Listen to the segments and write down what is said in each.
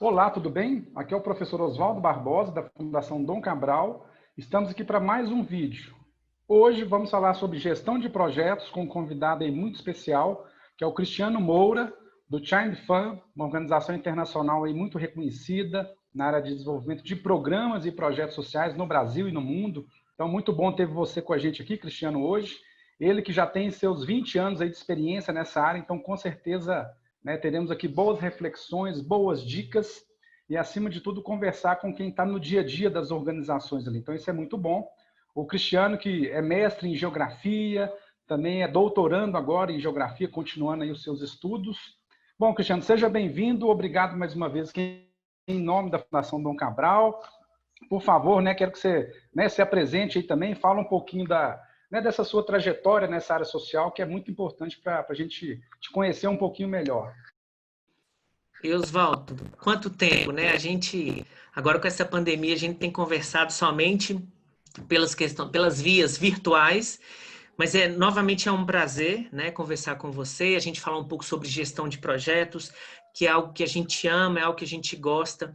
Olá, tudo bem? Aqui é o professor Oswaldo Barbosa, da Fundação Dom Cabral. Estamos aqui para mais um vídeo. Hoje vamos falar sobre gestão de projetos com um convidado aí muito especial, que é o Cristiano Moura, do Child Fund, uma organização internacional aí muito reconhecida na área de desenvolvimento de programas e projetos sociais no Brasil e no mundo. Então, muito bom ter você com a gente aqui, Cristiano, hoje. Ele que já tem seus 20 anos aí de experiência nessa área, então com certeza, né, teremos aqui boas reflexões, boas dicas e, acima de tudo, conversar com quem está no dia a dia das organizações ali. Então, isso é muito bom. O Cristiano, que é mestre em geografia, também é doutorando agora em geografia, continuando aí os seus estudos. Bom, Cristiano, seja bem-vindo. Obrigado mais uma vez em nome da Fundação Dom Cabral. Por favor, né, quero que você, né, se apresente aí também, fala um pouquinho dessa sua trajetória nessa área social, que é muito importante para a gente te conhecer um pouquinho melhor. E Oswaldo, quanto tempo, né? Agora com essa pandemia, a gente tem conversado somente pelas vias virtuais, mas novamente é um prazer, né, conversar com você, a gente falar um pouco sobre gestão de projetos, que é algo que a gente ama, é algo que a gente gosta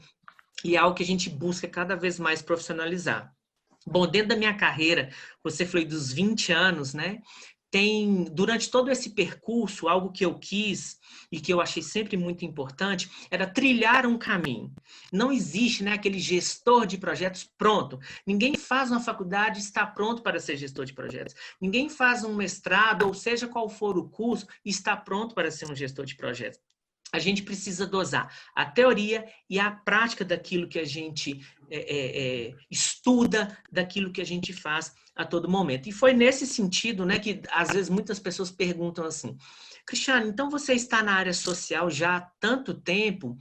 e é algo que a gente busca cada vez mais profissionalizar. Bom, dentro da minha carreira, você falou dos 20 anos, né? Durante todo esse percurso, algo que eu quis e que eu achei sempre muito importante era trilhar um caminho. Não existe, né, aquele gestor de projetos pronto. Ninguém faz uma faculdade e está pronto para ser gestor de projetos. Ninguém faz um mestrado, ou seja qual for o curso, e está pronto para ser um gestor de projetos. A gente precisa dosar a teoria e a prática daquilo que a gente estuda, daquilo que a gente faz a todo momento. E foi nesse sentido, né, que às vezes muitas pessoas perguntam assim: Cristiano, então você está na área social já há tanto tempo,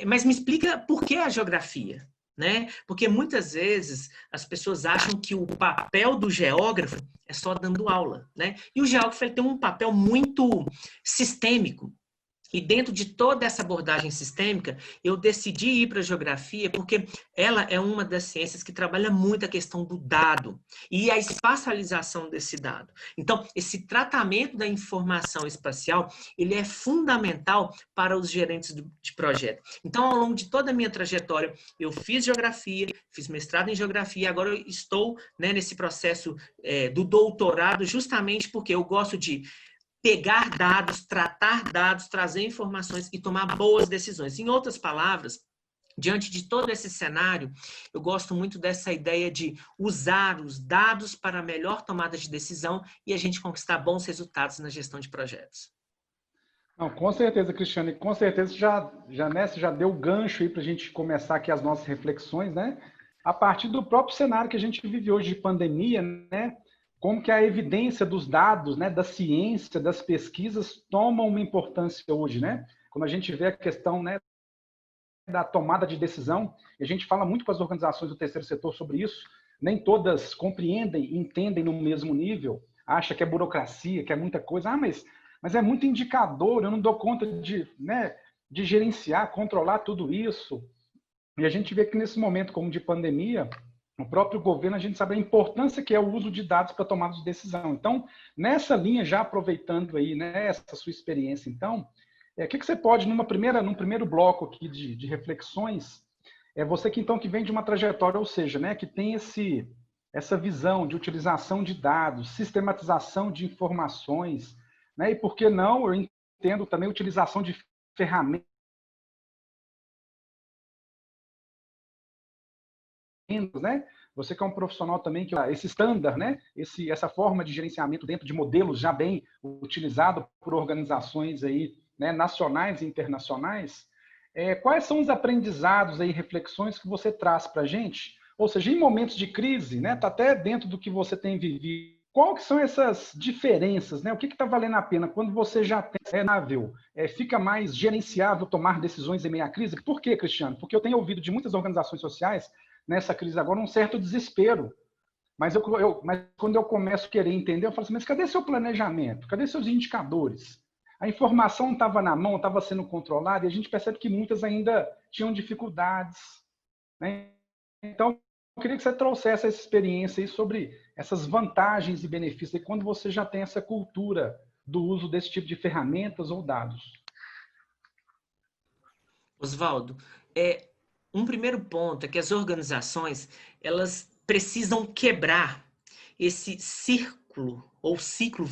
mas me explica por que a geografia? Né? Porque muitas vezes as pessoas acham que o papel do geógrafo é só dando aula, né? E o geógrafo ele tem um papel muito sistêmico. E dentro de toda essa abordagem sistêmica, eu decidi ir para a geografia porque ela é uma das ciências que trabalha muito a questão do dado e a espacialização desse dado. Então, esse tratamento da informação espacial, ele é fundamental para os gerentes de projeto. Então, ao longo de toda a minha trajetória, eu fiz geografia, fiz mestrado em geografia, agora eu estou, né, nesse processo do doutorado, justamente porque eu gosto de pegar dados, tratar dados, trazer informações e tomar boas decisões. Em outras palavras, diante de todo esse cenário, eu gosto muito dessa ideia de usar os dados para a melhor tomada de decisão e a gente conquistar bons resultados na gestão de projetos. Não, com certeza, Cristiano, e com certeza já deu o gancho aí para a gente começar aqui as nossas reflexões, né? A partir do próprio cenário que a gente vive hoje de pandemia, né? Como que a evidência dos dados, né, da ciência, das pesquisas tomam uma importância hoje, né? Quando a gente vê a questão, né, da tomada de decisão, e a gente fala muito com as organizações do terceiro setor sobre isso, nem todas compreendem, entendem no mesmo nível, acha que é burocracia, que é muita coisa, mas é muito indicador, eu não dou conta de, né, de gerenciar, controlar tudo isso. E a gente vê que nesse momento como de pandemia, o próprio governo, a gente sabe a importância que é o uso de dados para tomada de decisão. Então, nessa linha, já aproveitando aí, né, essa sua experiência, então, o que você pode, num primeiro bloco aqui de reflexões, você que então que vem de uma trajetória, ou seja, né, que tem essa visão de utilização de dados, sistematização de informações, né, e por que não, eu entendo também a utilização de ferramentas, né? Você que é um profissional também, que esse standard, né? Essa forma de gerenciamento dentro de modelos já bem utilizado por organizações aí, né, nacionais e internacionais, quais são os aprendizados aí, reflexões que você traz para a gente? Ou seja, em momentos de crise, né? Tá até dentro do que você tem vivido. Qual que são essas diferenças, né? O que está valendo a pena quando você já tem fica mais gerenciável tomar decisões em meio à crise? Por quê, Cristiano? Porque eu tenho ouvido de muitas organizações sociais nessa crise agora um certo desespero. Mas quando eu começo a querer entender, eu falo assim, mas cadê seu planejamento? Cadê seus indicadores? A informação estava na mão, estava sendo controlada, e a gente percebe que muitas ainda tinham dificuldades, né? Então, eu queria que você trouxesse essa experiência aí sobre essas vantagens e benefícios, e quando você já tem essa cultura do uso desse tipo de ferramentas ou dados. Oswaldo, um primeiro ponto é que as organizações, elas precisam quebrar esse círculo ou ciclo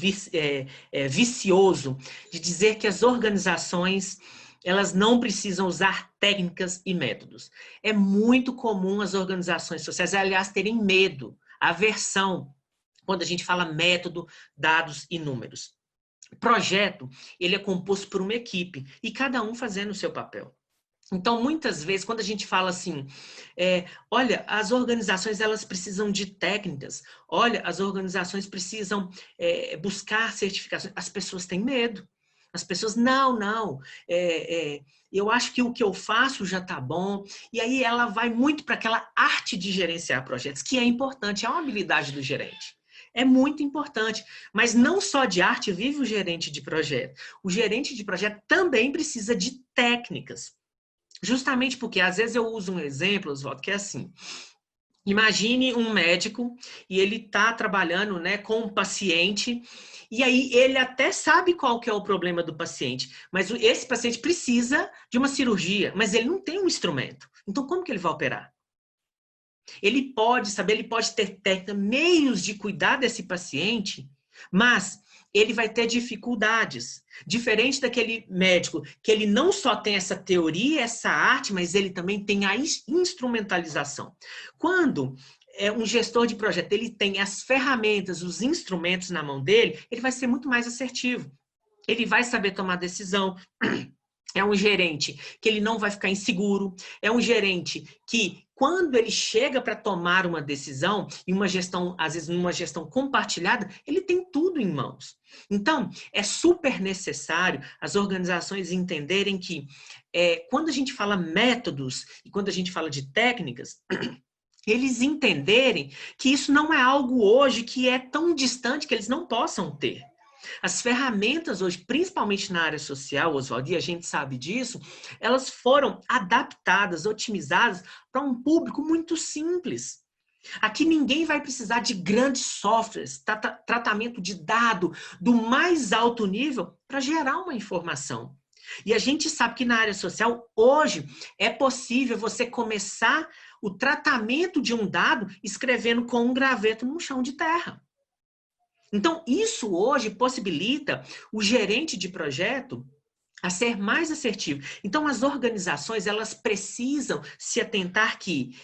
vicioso de dizer que as organizações, elas não precisam usar técnicas e métodos. É muito comum as organizações sociais, aliás, terem medo, aversão, quando a gente fala método, dados e números. O projeto, ele é composto por uma equipe e cada um fazendo o seu papel. Então, muitas vezes, quando a gente fala assim, olha, as organizações elas precisam de técnicas, olha, as organizações precisam buscar certificações, as pessoas têm medo. As pessoas, não, eu acho que o que eu faço já está bom. E aí ela vai muito para aquela arte de gerenciar projetos, que é importante, é uma habilidade do gerente. É muito importante, mas não só de arte vive o gerente de projeto. O gerente de projeto também precisa de técnicas. Justamente porque, às vezes, eu uso um exemplo, Oswaldo, que é assim. Imagine um médico e ele está trabalhando, né, com um paciente e aí ele até sabe qual que é o problema do paciente, mas esse paciente precisa de uma cirurgia, mas ele não tem um instrumento. Então, como que ele vai operar? Ele pode saber, ele pode ter técnica, meios de cuidar desse paciente, mas ele vai ter dificuldades. Diferente daquele médico, que ele não só tem essa teoria, essa arte, mas ele também tem a instrumentalização. Quando um gestor de projeto ele tem as ferramentas, os instrumentos na mão dele, ele vai ser muito mais assertivo. Ele vai saber tomar decisão. É um gerente que ele não vai ficar inseguro. É um gerente que, quando ele chega para tomar uma decisão, e uma gestão, às vezes numa gestão compartilhada, ele tem tudo em mãos. Então, é super necessário as organizações entenderem que, quando a gente fala métodos e quando a gente fala de técnicas, eles entenderem que isso não é algo hoje que é tão distante que eles não possam ter. As ferramentas hoje, principalmente na área social, Oswaldo, e a gente sabe disso, elas foram adaptadas, otimizadas para um público muito simples. Aqui ninguém vai precisar de grandes softwares, tratamento de dado do mais alto nível para gerar uma informação. E a gente sabe que na área social, hoje, é possível você começar o tratamento de um dado escrevendo com um graveto num chão de terra. Então, isso hoje possibilita o gerente de projeto a ser mais assertivo. Então, as organizações, elas precisam se atentar que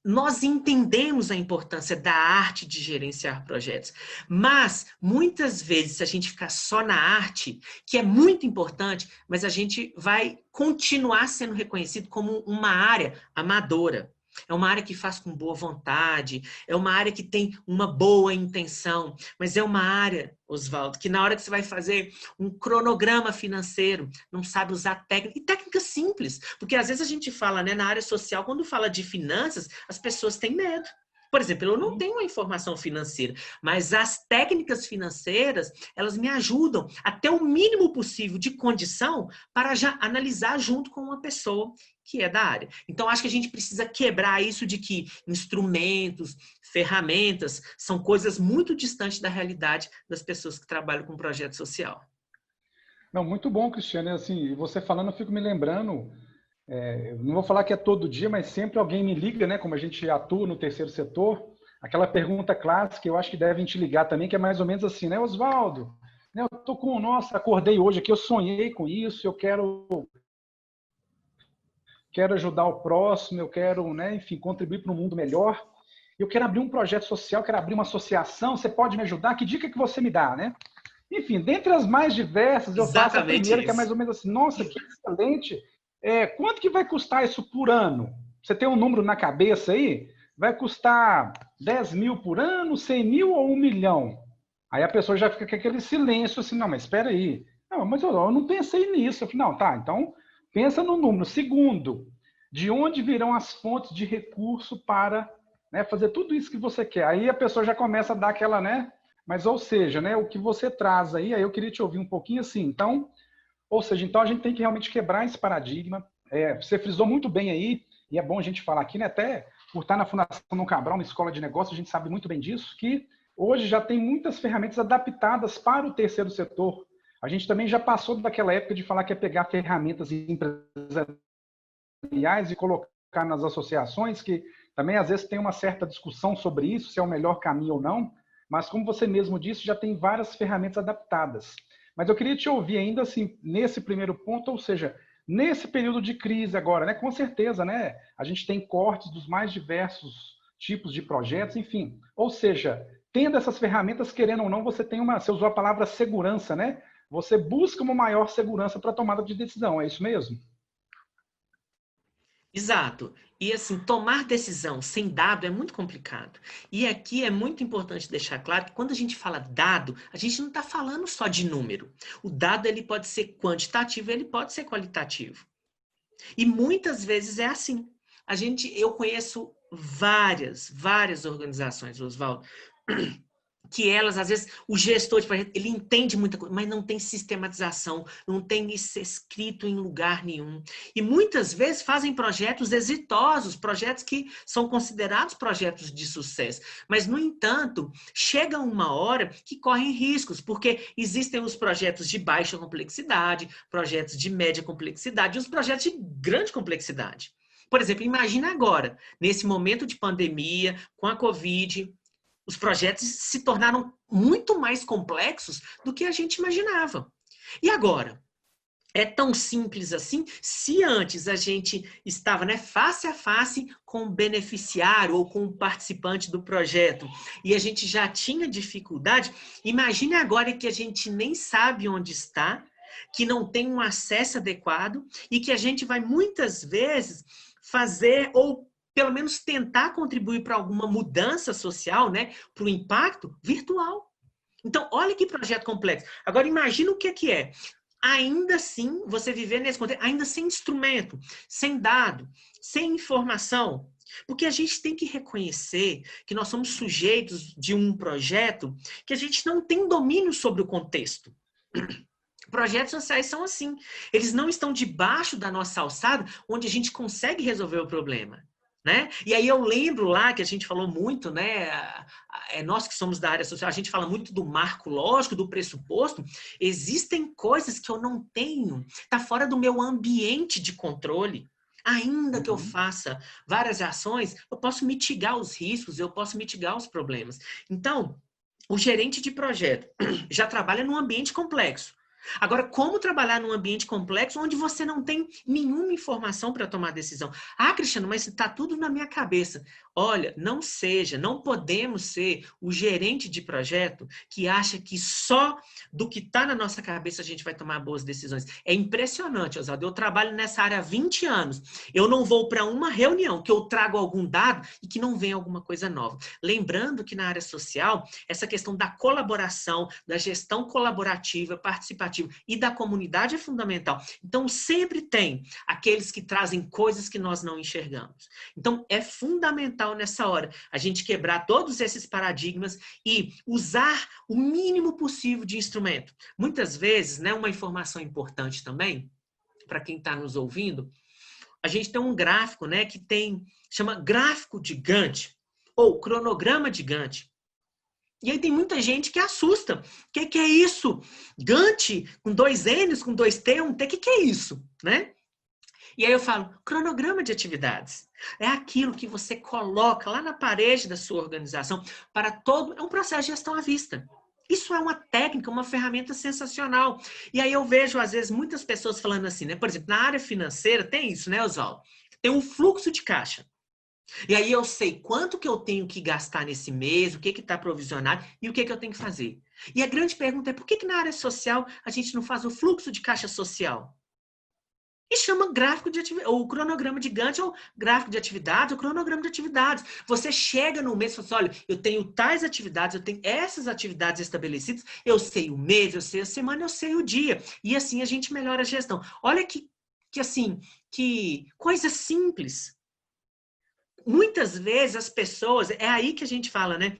nós entendemos a importância da arte de gerenciar projetos, mas, muitas vezes, se a gente ficar só na arte, que é muito importante, mas a gente vai continuar sendo reconhecido como uma área amadora. É uma área que faz com boa vontade, é uma área que tem uma boa intenção, mas é uma área, Oswaldo, que na hora que você vai fazer um cronograma financeiro, não sabe usar técnica, e técnica simples, porque às vezes a gente fala, né, na área social, quando fala de finanças, as pessoas têm medo. Por exemplo, eu não tenho a informação financeira, mas as técnicas financeiras, elas me ajudam a ter o mínimo possível de condição para já analisar junto com uma pessoa que é da área. Então, acho que a gente precisa quebrar isso de que instrumentos, ferramentas, são coisas muito distantes da realidade das pessoas que trabalham com projeto social. Não, muito bom, Cristiano. Assim, você falando, eu fico me lembrando, eu não vou falar que é todo dia, mas sempre alguém me liga, né? Como a gente atua no terceiro setor, aquela pergunta clássica, eu acho que devem te ligar também, que é mais ou menos assim, né, Oswaldo? Né, eu tô com, nossa, acordei hoje aqui, eu sonhei com isso, eu quero ajudar o próximo, eu quero, né, enfim, contribuir para um mundo melhor. Eu quero abrir um projeto social, quero abrir uma associação, você pode me ajudar? Que dica que você me dá, né? Enfim, dentre as mais diversas, eu faço a primeira, que é mais ou menos assim, nossa, que excelente. Quanto que vai custar isso por ano? Você tem um número na cabeça aí? Vai custar 10 mil por ano, 100 mil ou 1 milhão? Aí a pessoa já fica com aquele silêncio assim, não, mas espera aí. Não, mas eu não pensei nisso. Eu falei, não, tá, então pensa no número. Segundo, de onde virão as fontes de recurso para, né, fazer tudo isso que você quer? Aí a pessoa já começa a dar aquela, né? Mas, ou seja, né, o que você traz aí eu queria te ouvir um pouquinho assim. Então, ou seja, então a gente tem que realmente quebrar esse paradigma. Você frisou muito bem aí, e é bom a gente falar aqui, né, até por estar na Fundação Dom Cabral, uma escola de negócios, a gente sabe muito bem disso, que hoje já tem muitas ferramentas adaptadas para o terceiro setor. A gente também já passou daquela época de falar que é pegar ferramentas empresariais empresariais e colocar nas associações, que também às vezes tem uma certa discussão sobre isso, se é o melhor caminho ou não, mas como você mesmo disse, já tem várias ferramentas adaptadas. Mas eu queria te ouvir ainda assim, nesse primeiro ponto, ou seja, nesse período de crise agora, né? Com certeza, né? A gente tem cortes dos mais diversos tipos de projetos, enfim. Ou seja, tendo essas ferramentas, querendo ou não, você tem uma, você usou a palavra segurança, né? Você busca uma maior segurança para a tomada de decisão, é isso mesmo? Exato. E assim, tomar decisão sem dado é muito complicado. E aqui é muito importante deixar claro que quando a gente fala dado, a gente não está falando só de número. O dado ele pode ser quantitativo, ele pode ser qualitativo. E muitas vezes é assim. Eu conheço várias organizações, Oswaldo, que elas, às vezes, o gestor de projeto, ele entende muita coisa, mas não tem sistematização, não tem isso escrito em lugar nenhum. E muitas vezes fazem projetos exitosos, projetos que são considerados projetos de sucesso. Mas, no entanto, chega uma hora que correm riscos, porque existem os projetos de baixa complexidade, projetos de média complexidade e os projetos de grande complexidade. Por exemplo, imagina agora, nesse momento de pandemia, com a Covid, os projetos se tornaram muito mais complexos do que a gente imaginava. E agora? É tão simples assim? Se antes a gente estava, né, face a face com o beneficiário ou com o participante do projeto e a gente já tinha dificuldade, imagine agora que a gente nem sabe onde está, que não tem um acesso adequado e que a gente vai muitas vezes fazer ou pelo menos tentar contribuir para alguma mudança social, né, para o impacto virtual. Então, olha que projeto complexo. Agora, imagina o que é. Ainda assim, você viver nesse contexto, ainda sem instrumento, sem dado, sem informação. Porque a gente tem que reconhecer que nós somos sujeitos de um projeto que a gente não tem domínio sobre o contexto. Projetos sociais são assim. Eles não estão debaixo da nossa alçada, onde a gente consegue resolver o problema. Né? E aí eu lembro lá que a gente falou muito, né? Nós que somos da área social, a gente fala muito do marco lógico, do pressuposto. Existem coisas que eu não tenho, está fora do meu ambiente de controle. Ainda que eu faça várias ações, eu posso mitigar os riscos, eu posso mitigar os problemas. Então, o gerente de projeto já trabalha num ambiente complexo. Agora, como trabalhar num ambiente complexo onde você não tem nenhuma informação para tomar decisão? Ah, Cristiano, mas está tudo na minha cabeça. Olha, não podemos ser o gerente de projeto que acha que só do que está na nossa cabeça a gente vai tomar boas decisões. É impressionante, Oswaldo. Eu trabalho nessa área há 20 anos. Eu não vou para uma reunião que eu trago algum dado e que não vem alguma coisa nova. Lembrando que na área social, essa questão da colaboração, da gestão colaborativa, participativa e da comunidade é fundamental. Então, sempre tem aqueles que trazem coisas que nós não enxergamos. Então, é fundamental nessa hora a gente quebrar todos esses paradigmas e usar o mínimo possível de instrumento. Muitas vezes, né, uma informação importante também, para quem está nos ouvindo, a gente tem um gráfico, né, chama gráfico de Gantt, ou cronograma de Gantt. E aí tem muita gente que assusta. O que é isso? Gantt, com 2 N's, com 2 T, 1 T, o que é isso? Né? E aí eu falo, cronograma de atividades. É aquilo que você coloca lá na parede da sua organização para todo... É um processo de gestão à vista. Isso é uma técnica, uma ferramenta sensacional. E aí eu vejo, às vezes, muitas pessoas falando assim, né? Por exemplo, na área financeira tem isso, né, Oswaldo? Tem um fluxo de caixa. E aí eu sei quanto que eu tenho que gastar nesse mês, o que está provisionado e o que eu tenho que fazer. E a grande pergunta é por que na área social a gente não faz o fluxo de caixa social? E chama gráfico de atividade, ou cronograma de Gantt, ou gráfico de atividades, ou cronograma de atividades. Você chega no mês e fala assim, olha, eu tenho tais atividades, eu tenho essas atividades estabelecidas, eu sei o mês, eu sei a semana, eu sei o dia. E assim a gente melhora a gestão. Olha que coisa simples. Muitas vezes as pessoas, é aí que a gente fala, né?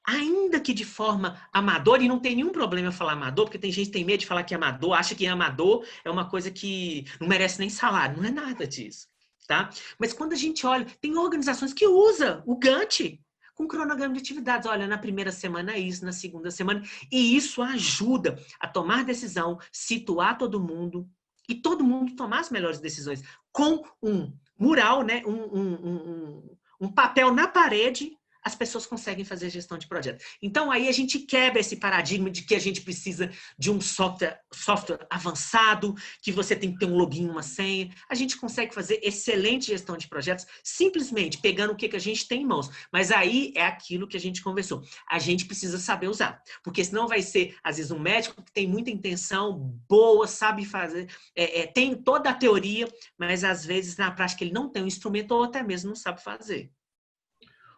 Ainda que de forma amadora, e não tem nenhum problema eu falar amador, porque tem gente que tem medo de falar que é amador, acha que amador é uma coisa que não merece nem salário, não é nada disso, tá? Mas quando a gente olha, tem organizações que usam o Gantt com cronograma de atividades, olha, na primeira semana é isso, na segunda semana, e isso ajuda a tomar decisão, situar todo mundo e todo mundo tomar as melhores decisões. Com um mural, né? Um papel na parede, as pessoas conseguem fazer gestão de projeto. Então, aí a gente quebra esse paradigma de que a gente precisa de um software avançado, que você tem que ter um login, uma senha. A gente consegue fazer excelente gestão de projetos simplesmente pegando o que a gente tem em mãos. Mas aí é aquilo que a gente conversou. A gente precisa saber usar. Porque senão vai ser, às vezes, um médico que tem muita intenção, boa, sabe fazer, tem toda a teoria, mas às vezes na prática ele não tem um instrumento ou até mesmo não sabe fazer.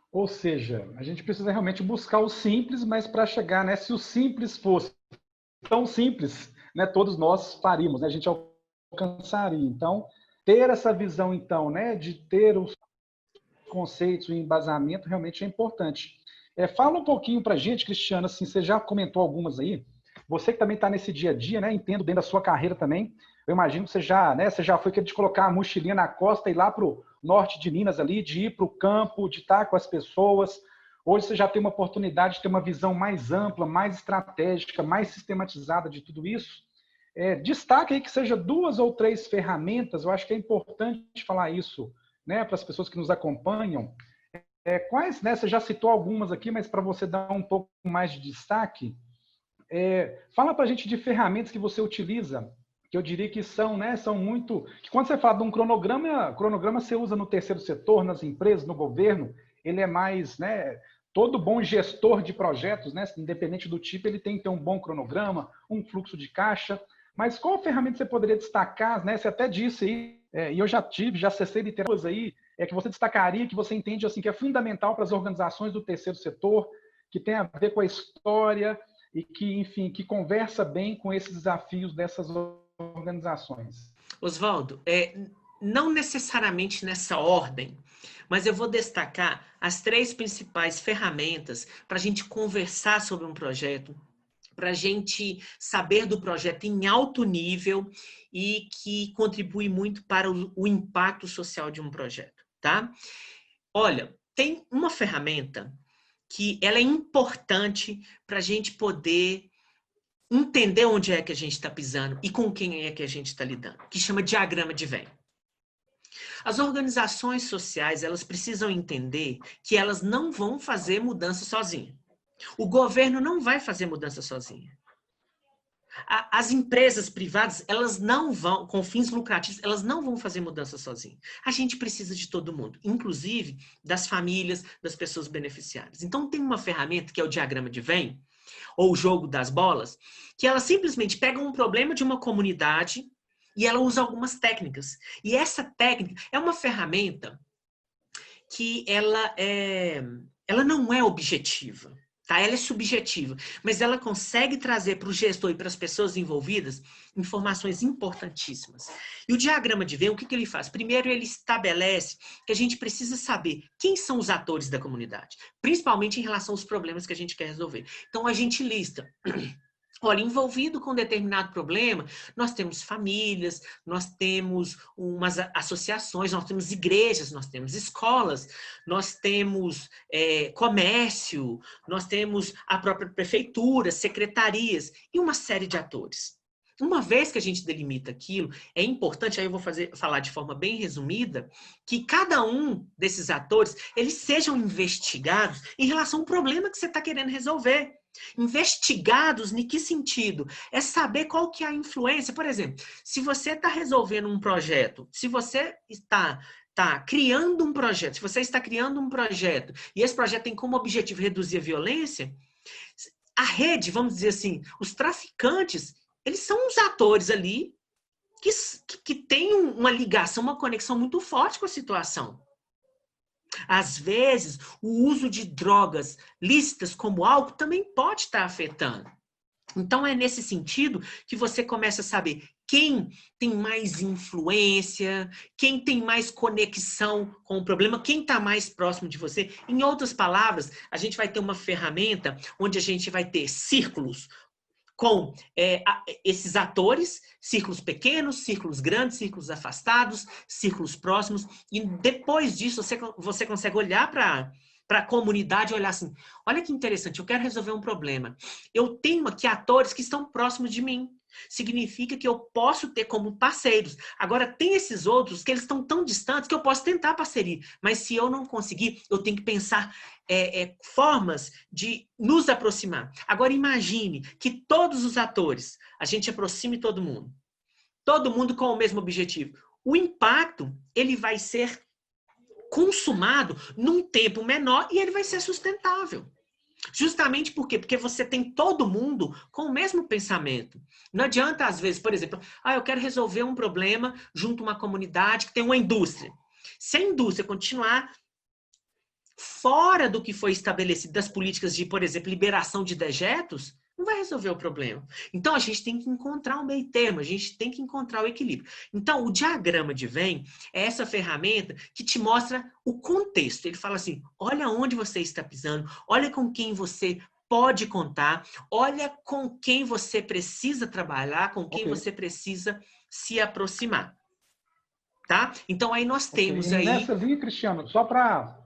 Ou seja, a gente precisa realmente buscar o simples, mas para chegar, né, se o simples fosse tão simples, né, todos nós faríamos, né, a gente alcançaria. Então, ter essa visão, então, né, de ter os conceitos, o embasamento, realmente é importante. Fala um pouquinho para a gente, Cristiano, assim, você já comentou algumas aí, você que também está nesse dia a dia, né, entendo dentro da sua carreira também, eu imagino que você já foi de colocar a mochilinha na costa e ir lá para o norte de Minas ali, de ir para o campo, de estar com as pessoas. Hoje você já tem uma oportunidade de ter uma visão mais ampla, mais estratégica, mais sistematizada de tudo isso. Destaque aí que seja 2 ou 3 ferramentas, eu acho que é importante falar isso, né, para as pessoas que nos acompanham. Quais, né, você já citou algumas aqui, mas para você dar um pouco mais de destaque, fala para a gente de ferramentas que você utiliza, que eu diria que são muito... Que quando você fala de um cronograma você usa no terceiro setor, nas empresas, no governo, ele é mais, né, todo bom gestor de projetos, né, independente do tipo, ele tem que ter um bom cronograma, um fluxo de caixa. Mas qual ferramenta você poderia destacar, né? Você até disse aí, e eu já acessei literaturas aí, que você destacaria, que você entende assim, que é fundamental para as organizações do terceiro setor, que tem a ver com a história e que, enfim, que conversa bem com esses desafios dessas organizações. Oswaldo, não necessariamente nessa ordem, mas eu vou destacar as 3 principais ferramentas para a gente conversar sobre um projeto, para a gente saber do projeto em alto nível e que contribui muito para o impacto social de um projeto, tá? Olha, tem uma ferramenta que ela é importante para a gente poder entender onde é que a gente está pisando e com quem é que a gente está lidando, que chama diagrama de Venn. As organizações sociais, elas precisam entender que elas não vão fazer mudança sozinhas. O governo não vai fazer mudança sozinha. As empresas privadas, elas não vão, com fins lucrativos, elas não vão fazer mudança sozinhas. A gente precisa de todo mundo, inclusive das famílias, das pessoas beneficiárias. Então, tem uma ferramenta que é o diagrama de Venn, ou o jogo das bolas, que ela simplesmente pega um problema de uma comunidade e ela usa algumas técnicas. E essa técnica é uma ferramenta que ela não é objetiva, tá? Ela é subjetiva, mas ela consegue trazer para o gestor e para as pessoas envolvidas informações importantíssimas. E o diagrama de Venn, o que ele faz? Primeiro, ele estabelece que a gente precisa saber quem são os atores da comunidade, principalmente em relação aos problemas que a gente quer resolver. Então, a gente lista... Olha, envolvido com determinado problema, nós temos famílias, nós temos umas associações, nós temos igrejas, nós temos escolas, nós temos comércio, nós temos a própria prefeitura, secretarias e uma série de atores. Uma vez que a gente delimita aquilo, é importante, aí eu vou falar de forma bem resumida, que cada um desses atores, eles sejam investigados em relação ao problema que você está querendo resolver. Investigados em que sentido? É saber qual que é a influência. Por exemplo, se você está resolvendo um projeto, se você está criando um projeto, se você está criando um projeto e esse projeto tem como objetivo reduzir a violência, a rede, vamos dizer assim, os traficantes, eles são os atores ali que têm uma ligação, uma conexão muito forte com a situação. Às vezes, o uso de drogas lícitas como álcool também pode estar afetando. Então, é nesse sentido que você começa a saber quem tem mais influência, quem tem mais conexão com o problema, quem está mais próximo de você. Em outras palavras, a gente vai ter uma ferramenta onde a gente vai ter círculos com esses atores, círculos pequenos, círculos grandes, círculos afastados, círculos próximos, e depois disso você consegue olhar para para a comunidade olhar assim, olha que interessante, eu quero resolver um problema. Eu tenho aqui atores que estão próximos de mim. Significa que eu posso ter como parceiros. Agora, tem esses outros que eles estão tão distantes que eu posso tentar parceria. Mas se eu não conseguir, eu tenho que pensar formas de nos aproximar. Agora, imagine que todos os atores, a gente aproxime todo mundo com o mesmo objetivo. O impacto, ele vai ser consumado num tempo menor e ele vai ser sustentável. Justamente por quê? Porque você tem todo mundo com o mesmo pensamento. Não adianta, às vezes, por exemplo, eu quero resolver um problema junto a uma comunidade que tem uma indústria. Se a indústria continuar fora do que foi estabelecido das políticas de, por exemplo, liberação de dejetos, não vai resolver o problema. Então, a gente tem que encontrar um meio termo, a gente tem que encontrar o equilíbrio. Então, o diagrama de Venn é essa ferramenta que te mostra o contexto. Ele fala assim, olha onde você está pisando, olha com quem você pode contar, olha com quem você precisa trabalhar, com quem você precisa se aproximar. Tá? Então, aí nós temos aí... Nessa linha, Cristiano, só para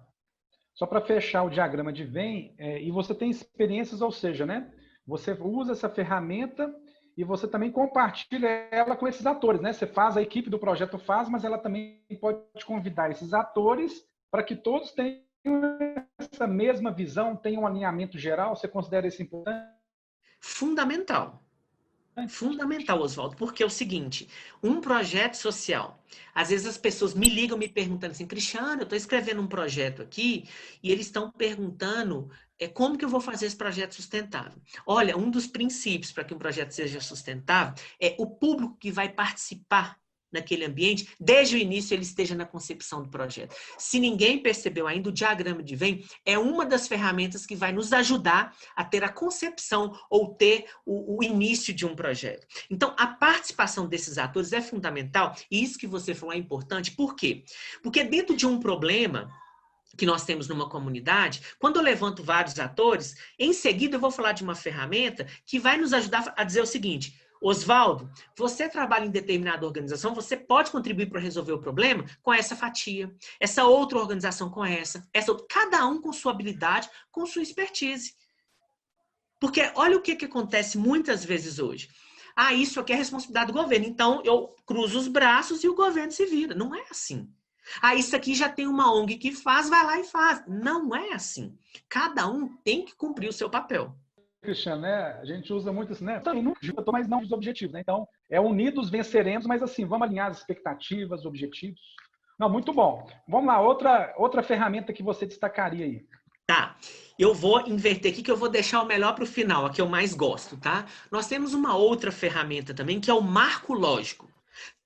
fechar o diagrama de Venn, e você tem experiências, ou seja, né? Você usa essa ferramenta e você também compartilha ela com esses atores, né? Você faz, a equipe do projeto faz, mas ela também pode convidar esses atores para que todos tenham essa mesma visão, tenham um alinhamento geral. Você considera isso importante? Fundamental. Fundamental, Oswaldo, porque é o seguinte, um projeto social, às vezes as pessoas me ligam me perguntando assim, Cristiano, eu estou escrevendo um projeto aqui e eles estão perguntando como que eu vou fazer esse projeto sustentável. Olha, um dos princípios para que um projeto seja sustentável é o público que vai participar naquele ambiente, desde o início ele esteja na concepção do projeto. Se ninguém percebeu ainda, o diagrama de Venn é uma das ferramentas que vai nos ajudar a ter a concepção ou ter o início de um projeto. Então, a participação desses atores é fundamental, e isso que você falou é importante. Por quê? Porque dentro de um problema que nós temos numa comunidade, quando eu levanto vários atores, em seguida eu vou falar de uma ferramenta que vai nos ajudar a dizer o seguinte, Oswaldo, você trabalha em determinada organização, você pode contribuir para resolver o problema com essa fatia, essa outra organização com essa outra, cada um com sua habilidade, com sua expertise. Porque olha o que acontece muitas vezes hoje. Isso aqui é responsabilidade do governo, então eu cruzo os braços e o governo se vira. Não é assim. Isso aqui já tem uma ONG que faz, vai lá e faz. Não é assim. Cada um tem que cumprir o seu papel. Cristiano, né? A gente usa muito assim, né? Também não junta, mas não os objetivos, né? Então, unidos venceremos, mas assim, vamos alinhar as expectativas, objetivos. Não, muito bom. Vamos lá, outra ferramenta que você destacaria aí. Tá, eu vou inverter aqui, que eu vou deixar o melhor para o final, a que eu mais gosto, tá? Nós temos uma outra ferramenta também, que é o marco lógico.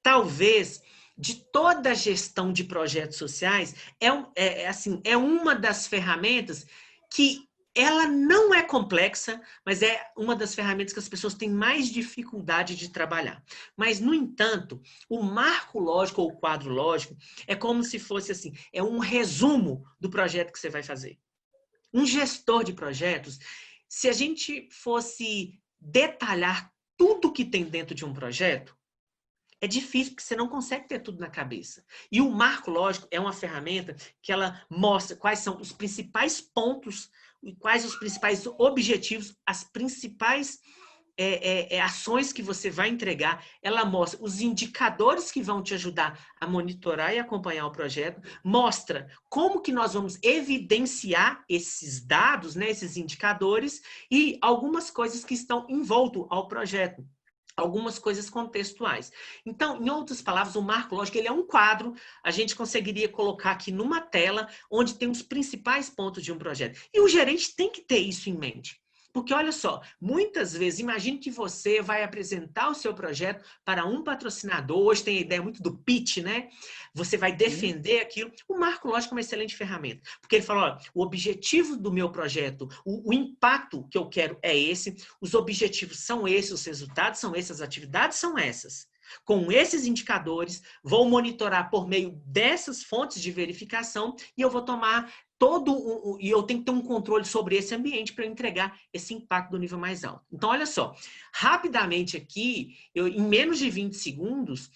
Talvez, de toda a gestão de projetos sociais, é uma das ferramentas que ela não é complexa, mas é uma das ferramentas que as pessoas têm mais dificuldade de trabalhar. Mas, no entanto, o marco lógico ou o quadro lógico é como se fosse assim, é um resumo do projeto que você vai fazer. Um gestor de projetos, se a gente fosse detalhar tudo que tem dentro de um projeto, é difícil, porque você não consegue ter tudo na cabeça. E o marco lógico é uma ferramenta que ela mostra quais são os principais pontos e quais os principais objetivos, as principais ações que você vai entregar. Ela mostra os indicadores que vão te ajudar a monitorar e acompanhar o projeto, mostra como que nós vamos evidenciar esses dados, né, esses indicadores e algumas coisas que estão envolto ao projeto. Algumas coisas contextuais. Então, em outras palavras, o marco lógico ele é um quadro, a gente conseguiria colocar aqui numa tela, onde tem os principais pontos de um projeto. E o gerente tem que ter isso em mente. Porque, olha só, muitas vezes, imagine que você vai apresentar o seu projeto para um patrocinador, hoje tem a ideia muito do pitch, né? Você vai defender aquilo. O marco lógico é uma excelente ferramenta. Porque ele fala, olha, o objetivo do meu projeto, o impacto que eu quero é esse, os objetivos são esses, os resultados são esses, as atividades são essas. Com esses indicadores, vou monitorar por meio dessas fontes de verificação e eu vou tomar e eu tenho que ter um controle sobre esse ambiente para entregar esse impacto do nível mais alto. Então, olha só, rapidamente aqui, em menos de 20 segundos,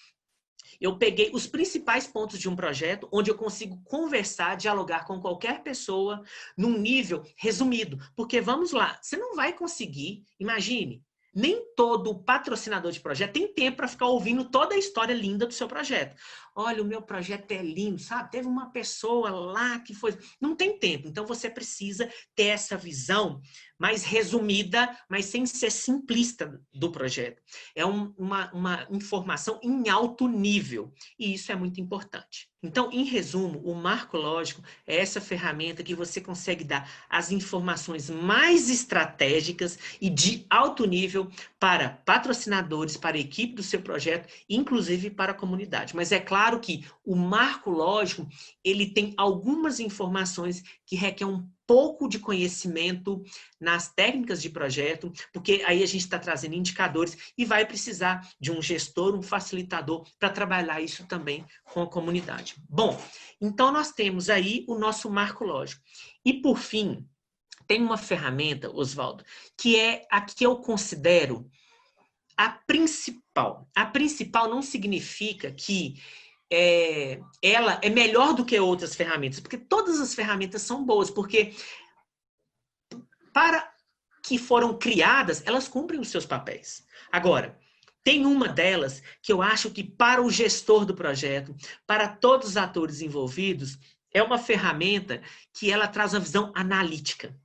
Eu peguei os principais pontos de um projeto onde eu consigo conversar, dialogar com qualquer pessoa num nível resumido. Porque, vamos lá, você não vai conseguir, imagine, nem todo patrocinador de projeto tem tempo para ficar ouvindo toda a história linda do seu projeto. Olha, o meu projeto é lindo, sabe? Teve uma pessoa lá que foi... Não tem tempo. Então, você precisa ter essa visão mais resumida, mas sem ser simplista do projeto. É uma informação em alto nível. E isso é muito importante. Então, em resumo, o marco lógico é essa ferramenta que você consegue dar as informações mais estratégicas e de alto nível para patrocinadores, para a equipe do seu projeto, inclusive para a comunidade. Mas é claro que o marco lógico, ele tem algumas informações que requerem um pouco de conhecimento nas técnicas de projeto, porque aí a gente está trazendo indicadores e vai precisar de um gestor, um facilitador, para trabalhar isso também com a comunidade. Bom, então nós temos aí o nosso marco lógico. E por fim, tem uma ferramenta, Oswaldo, que é a que eu considero a principal. A principal não significa que ela é melhor do que outras ferramentas, porque todas as ferramentas são boas, porque para que foram criadas, elas cumprem os seus papéis. Agora, tem uma delas que eu acho que para o gestor do projeto, para todos os atores envolvidos, é uma ferramenta que ela traz uma visão analítica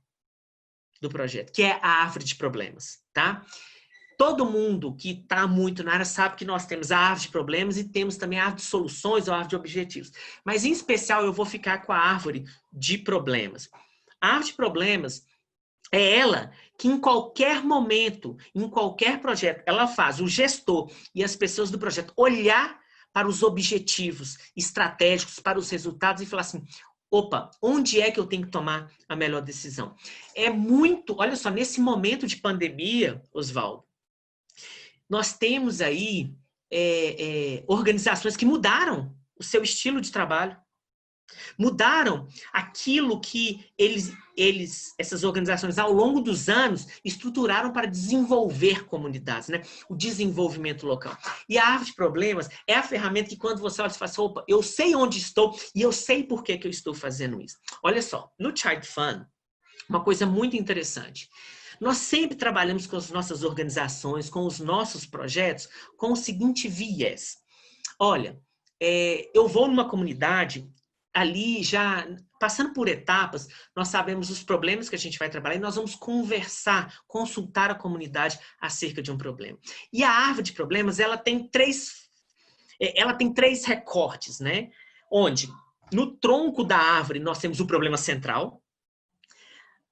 do projeto, que é a árvore de problemas, tá? Todo mundo que está muito na área sabe que nós temos a árvore de problemas e temos também a árvore de soluções ou a árvore de objetivos. Mas, em especial, eu vou ficar com a árvore de problemas. A árvore de problemas é ela que, em qualquer momento, em qualquer projeto, ela faz o gestor e as pessoas do projeto olhar para os objetivos estratégicos, para os resultados e falar assim: opa, onde é que eu tenho que tomar a melhor decisão? É muito, olha só, nesse momento de pandemia, Oswaldo, nós temos aí organizações que mudaram o seu estilo de trabalho, mudaram aquilo que essas organizações, ao longo dos anos, estruturaram para desenvolver comunidades, né? O desenvolvimento local. E a árvore de problemas é a ferramenta que, quando você olha, você fala assim: opa, eu sei onde estou e eu sei por que eu estou fazendo isso. Olha só, no Child Fund, uma coisa muito interessante. Nós sempre trabalhamos com as nossas organizações, com os nossos projetos, com o seguinte viés. Olha, eu vou numa comunidade, ali já passando por etapas, nós sabemos os problemas que a gente vai trabalhar e nós vamos conversar, consultar a comunidade acerca de um problema. E a árvore de problemas, ela tem três recortes, né? Onde, no tronco da árvore, nós temos o problema central.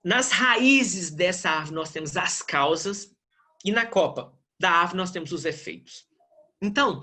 Nas raízes dessa árvore, nós temos as causas. E na copa da árvore, nós temos os efeitos. Então,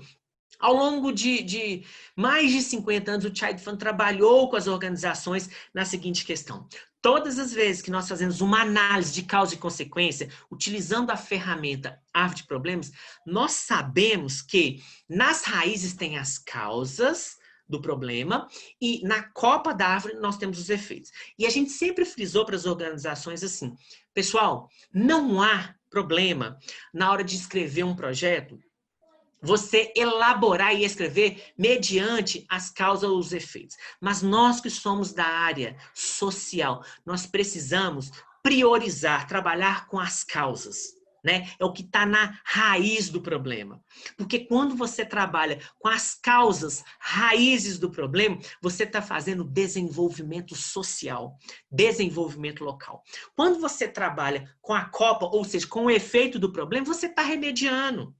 ao longo de mais de 50 anos, o Child Fund trabalhou com as organizações na seguinte questão. Todas as vezes que nós fazemos uma análise de causa e consequência, utilizando a ferramenta árvore de problemas, nós sabemos que nas raízes tem as causas do problema e na copa da árvore nós temos os efeitos. E a gente sempre frisou para as organizações assim: pessoal, não há problema na hora de escrever um projeto você elaborar e escrever mediante as causas ou os efeitos. Mas nós que somos da área social, nós precisamos priorizar, trabalhar com as causas, né? É o que está na raiz do problema. Porque quando você trabalha com as causas, raízes do problema, você está fazendo desenvolvimento social, desenvolvimento local. Quando você trabalha com a copa, ou seja, com o efeito do problema, você está remediando.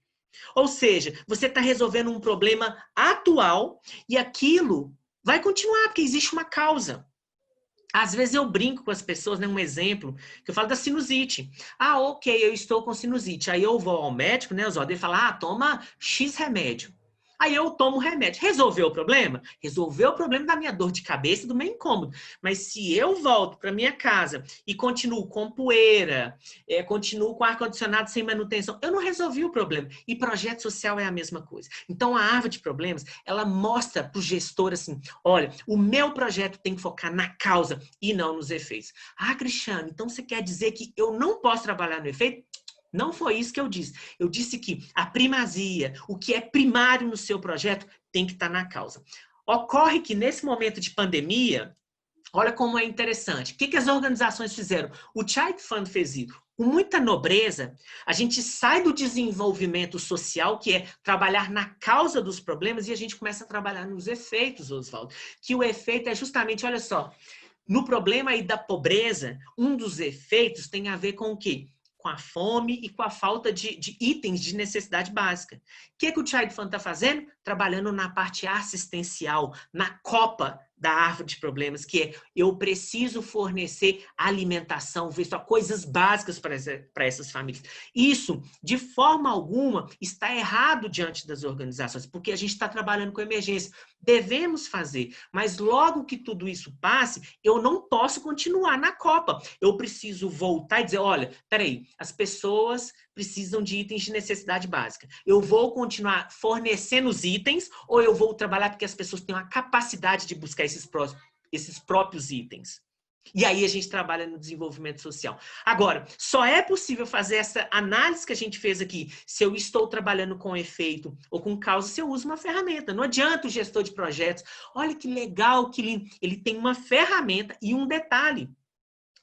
Ou seja, você está resolvendo um problema atual e aquilo vai continuar, porque existe uma causa. Às vezes eu brinco com as pessoas, né? Um exemplo, que eu falo da sinusite. Ah, ok, eu estou com sinusite. Aí eu vou ao médico, né? Ele fala, toma X remédio. Aí eu tomo o remédio. Resolveu o problema? Resolveu o problema da minha dor de cabeça, do meu incômodo. Mas se eu volto para minha casa e continuo com poeira, continuo com ar-condicionado sem manutenção, eu não resolvi o problema. E projeto social é a mesma coisa. Então, a árvore de problemas, ela mostra para o gestor assim, olha, o meu projeto tem que focar na causa e não nos efeitos. Ah, Cristiano, então você quer dizer que eu não posso trabalhar no efeito? Não foi isso que eu disse. Eu disse que a primazia, o que é primário no seu projeto, tem que estar na causa. Ocorre que nesse momento de pandemia, olha como é interessante. O que as organizações fizeram? O Child Fund fez isso. Com muita nobreza, a gente sai do desenvolvimento social, que é trabalhar na causa dos problemas, e a gente começa a trabalhar nos efeitos, Oswaldo. Que o efeito é justamente, olha só, no problema aí da pobreza, um dos efeitos tem a ver com o quê? Com a fome e com a falta de itens de necessidade básica. O que o Child Fund está fazendo? Trabalhando na parte assistencial, na copa da árvore de problemas, que é eu preciso fornecer alimentação, coisas básicas para essas famílias. Isso, de forma alguma, está errado diante das organizações, porque a gente está trabalhando com emergência. Devemos fazer, mas logo que tudo isso passe, eu não posso continuar na copa. Eu preciso voltar e dizer, olha, peraí, as pessoas precisam de itens de necessidade básica. Eu vou continuar fornecendo os itens ou eu vou trabalhar porque as pessoas têm a capacidade de buscar esses próprios itens? E aí a gente trabalha no desenvolvimento social. Agora, só é possível fazer essa análise que a gente fez aqui, se eu estou trabalhando com efeito ou com causa, se eu uso uma ferramenta. Não adianta o gestor de projetos. Olha que legal, que lindo. Ele tem uma ferramenta e um detalhe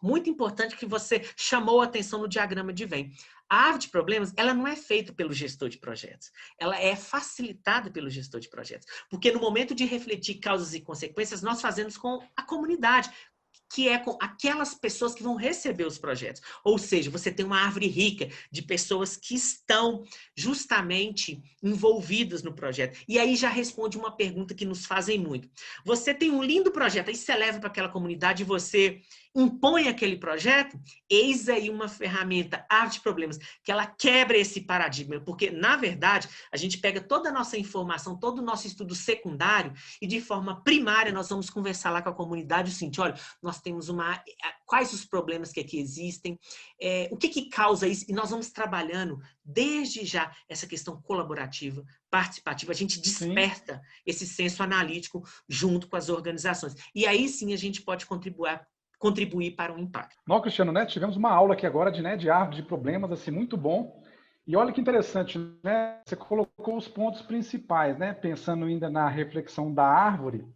muito importante que você chamou a atenção no diagrama de Venn. A árvore de problemas, ela não é feita pelo gestor de projetos. Ela é facilitada pelo gestor de projetos. Porque no momento de refletir causas e consequências, nós fazemos com a comunidade, que é com aquelas pessoas que vão receber os projetos. Ou seja, você tem uma árvore rica de pessoas que estão justamente envolvidas no projeto. E aí já responde uma pergunta que nos fazem muito. Você tem um lindo projeto, aí você leva para aquela comunidade e você impõe aquele projeto, eis aí uma ferramenta, árvore de problemas, que ela quebra esse paradigma, porque, na verdade, a gente pega toda a nossa informação, todo o nosso estudo secundário e, de forma primária, nós vamos conversar lá com a comunidade o seguinte, olha, nós temos quais os problemas que aqui existem, o que causa isso, e nós vamos trabalhando desde já essa questão colaborativa, participativa, a gente desperta sim. Esse senso analítico junto com as organizações. E aí sim a gente pode contribuir para um impacto. Não, Cristiano, né? Tivemos uma aula aqui agora de árvore de problemas, assim, muito bom. E olha que interessante, né? Você colocou os pontos principais, né? Pensando ainda na reflexão da árvore.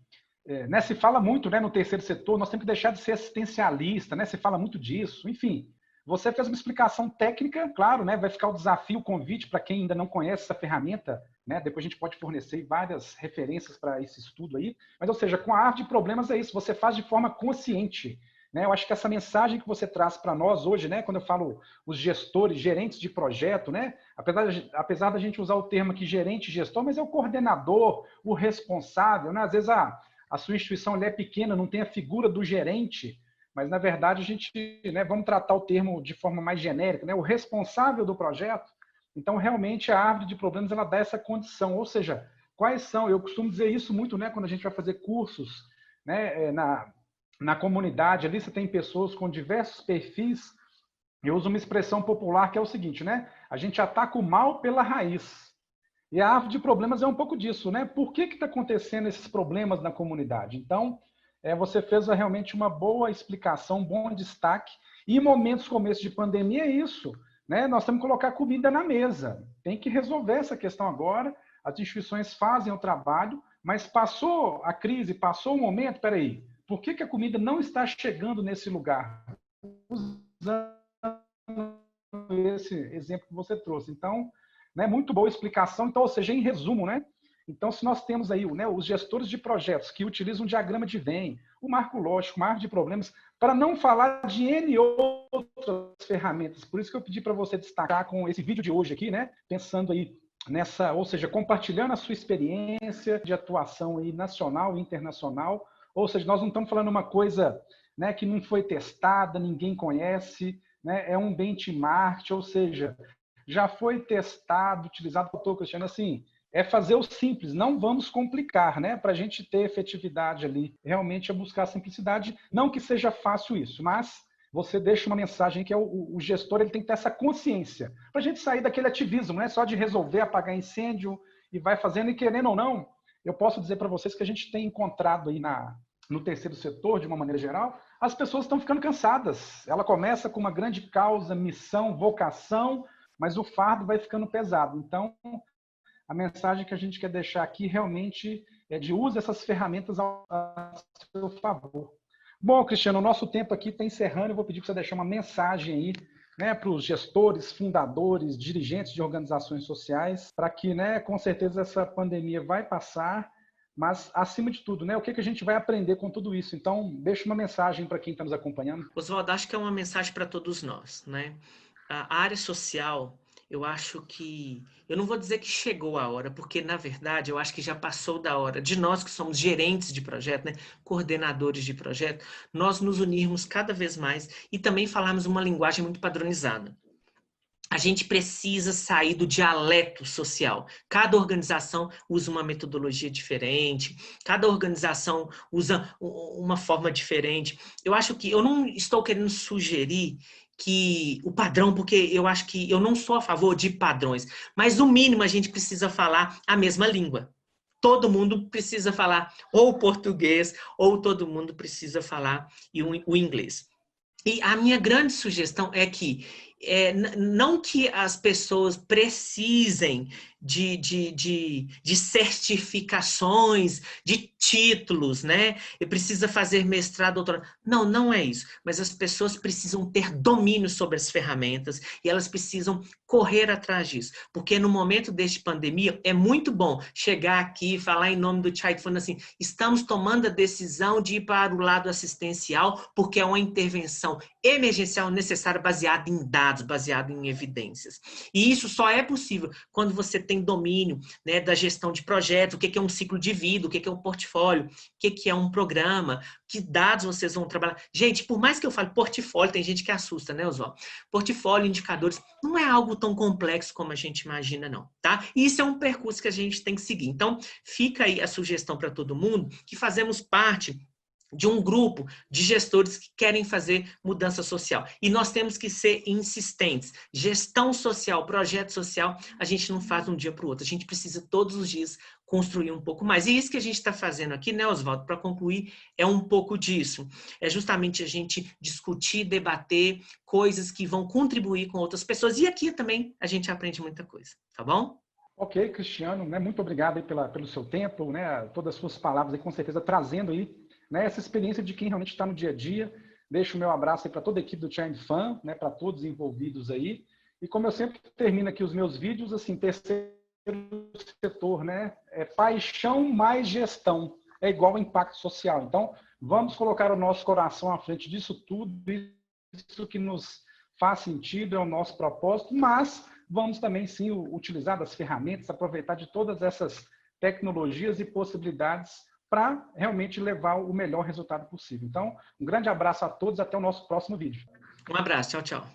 Né? Se fala muito, né, no terceiro setor, nós temos que deixar de ser assistencialista, né? Se fala muito disso. Enfim, você fez uma explicação técnica, claro, né? Vai ficar o desafio, o convite para quem ainda não conhece essa ferramenta, né? Depois a gente pode fornecer várias referências para esse estudo aí. Mas, ou seja, com a árvore de problemas é isso, você faz de forma consciente. Né? Eu acho que essa mensagem que você traz para nós hoje, né, quando eu falo os gestores, gerentes de projeto, né, apesar da gente usar o termo aqui gerente e gestor, mas é o coordenador, o responsável. Né? Às vezes a sua instituição é pequena, não tem a figura do gerente, mas na verdade a gente, né, vamos tratar o termo de forma mais genérica, né, o responsável do projeto. Então, realmente, a árvore de problemas ela dá essa condição. Ou seja, quais são, eu costumo dizer isso muito, né, quando a gente vai fazer cursos, né, na comunidade, ali você tem pessoas com diversos perfis. Eu uso uma expressão popular que é o seguinte, né? A gente ataca o mal pela raiz. E a árvore de problemas é um pouco disso, né? Por que está acontecendo esses problemas na comunidade? Então, você fez realmente uma boa explicação, um bom destaque. E em momentos como esse de pandemia é isso, né? Nós temos que colocar comida na mesa. Tem que resolver essa questão agora. As instituições fazem o trabalho, mas passou a crise, passou o momento, peraí, por que a comida não está chegando nesse lugar? Usando esse exemplo que você trouxe. Então, né, muito boa explicação. Então, ou seja, em resumo, né? Então, se nós temos aí, né, os gestores de projetos que utilizam um diagrama de Venn, o marco lógico, uma árvore de problemas, para não falar de N outras ferramentas. Por isso que eu pedi para você destacar com esse vídeo de hoje aqui, né? Pensando aí nessa, ou seja, compartilhando a sua experiência de atuação aí nacional e internacional. Ou seja, nós não estamos falando uma coisa, né, que não foi testada, ninguém conhece, né, é um benchmark, ou seja, já foi testado, utilizado por Cristiano, assim, é fazer o simples, não vamos complicar, né, para a gente ter efetividade ali. Realmente é buscar a simplicidade, não que seja fácil isso, mas você deixa uma mensagem que é o gestor ele tem que ter essa consciência, para a gente sair daquele ativismo, né, só de resolver, apagar incêndio e vai fazendo, e querendo ou não, eu posso dizer para vocês que a gente tem encontrado aí no terceiro setor, de uma maneira geral, as pessoas estão ficando cansadas. Ela começa com uma grande causa, missão, vocação, mas o fardo vai ficando pesado. Então, a mensagem que a gente quer deixar aqui realmente é de use essas ferramentas a seu favor. Bom, Cristiano, o nosso tempo aqui está encerrando. Eu vou pedir para você deixar uma mensagem aí, né, para os gestores, fundadores, dirigentes de organizações sociais, para que, né, com certeza essa pandemia vai passar, mas, acima de tudo, né, o que a gente vai aprender com tudo isso? Então, deixa uma mensagem para quem está nos acompanhando. Oswaldo, acho que é uma mensagem para todos nós, né? A área social, eu acho que... Eu não vou dizer que chegou a hora, porque, na verdade, eu acho que já passou da hora de nós que somos gerentes de projeto, né? Coordenadores de projeto, nós nos unirmos cada vez mais e também falarmos uma linguagem muito padronizada. A gente precisa sair do dialeto social. Cada organização usa uma metodologia diferente, cada organização usa uma forma diferente. Eu acho que eu não estou querendo sugerir que o padrão, porque eu acho que eu não sou a favor de padrões, mas no mínimo a gente precisa falar a mesma língua. Todo mundo precisa falar ou português, ou todo mundo precisa falar o inglês. E a minha grande sugestão é que não que as pessoas precisem de certificações, de títulos, né? E precisa fazer mestrado, doutorado. Não, não é isso. Mas as pessoas precisam ter domínio sobre as ferramentas e elas precisam correr atrás disso. Porque no momento deste pandemia, é muito bom chegar aqui e falar em nome do Child Fund assim, estamos tomando a decisão de ir para o lado assistencial porque é uma intervenção emergencial necessária baseada em dados, baseado em evidências. E isso só é possível quando você tem domínio, né, da gestão de projetos, o que é um ciclo de vida, o que é um portfólio, o que é um programa, que dados vocês vão trabalhar. Gente, por mais que eu fale portfólio, tem gente que assusta, né, Oswaldo? Portfólio, indicadores, não é algo tão complexo como a gente imagina, não, tá? E isso é um percurso que a gente tem que seguir. Então, fica aí a sugestão para todo mundo que fazemos parte de um grupo de gestores que querem fazer mudança social. E nós temos que ser insistentes. Gestão social, projeto social, a gente não faz de um dia para o outro. A gente precisa todos os dias construir um pouco mais. E isso que a gente está fazendo aqui, né, Oswaldo, para concluir, é um pouco disso. É justamente a gente discutir, debater coisas que vão contribuir com outras pessoas. E aqui também a gente aprende muita coisa, tá bom? Ok, Cristiano, né, muito obrigado aí pelo seu tempo, né, todas as suas palavras aí, com certeza trazendo aí, né, essa experiência de quem realmente está no dia a dia. Deixo o meu abraço aí para toda a equipe do Child Fund, né, para todos envolvidos aí. E como eu sempre termino aqui os meus vídeos, assim, terceiro setor, né, é paixão mais gestão, é igual ao impacto social. Então, vamos colocar o nosso coração à frente disso tudo, isso que nos faz sentido, é o nosso propósito, mas vamos também, sim, utilizar das ferramentas, aproveitar de todas essas tecnologias e possibilidades para realmente levar o melhor resultado possível. Então, um grande abraço a todos, até o nosso próximo vídeo. Um abraço, tchau, tchau.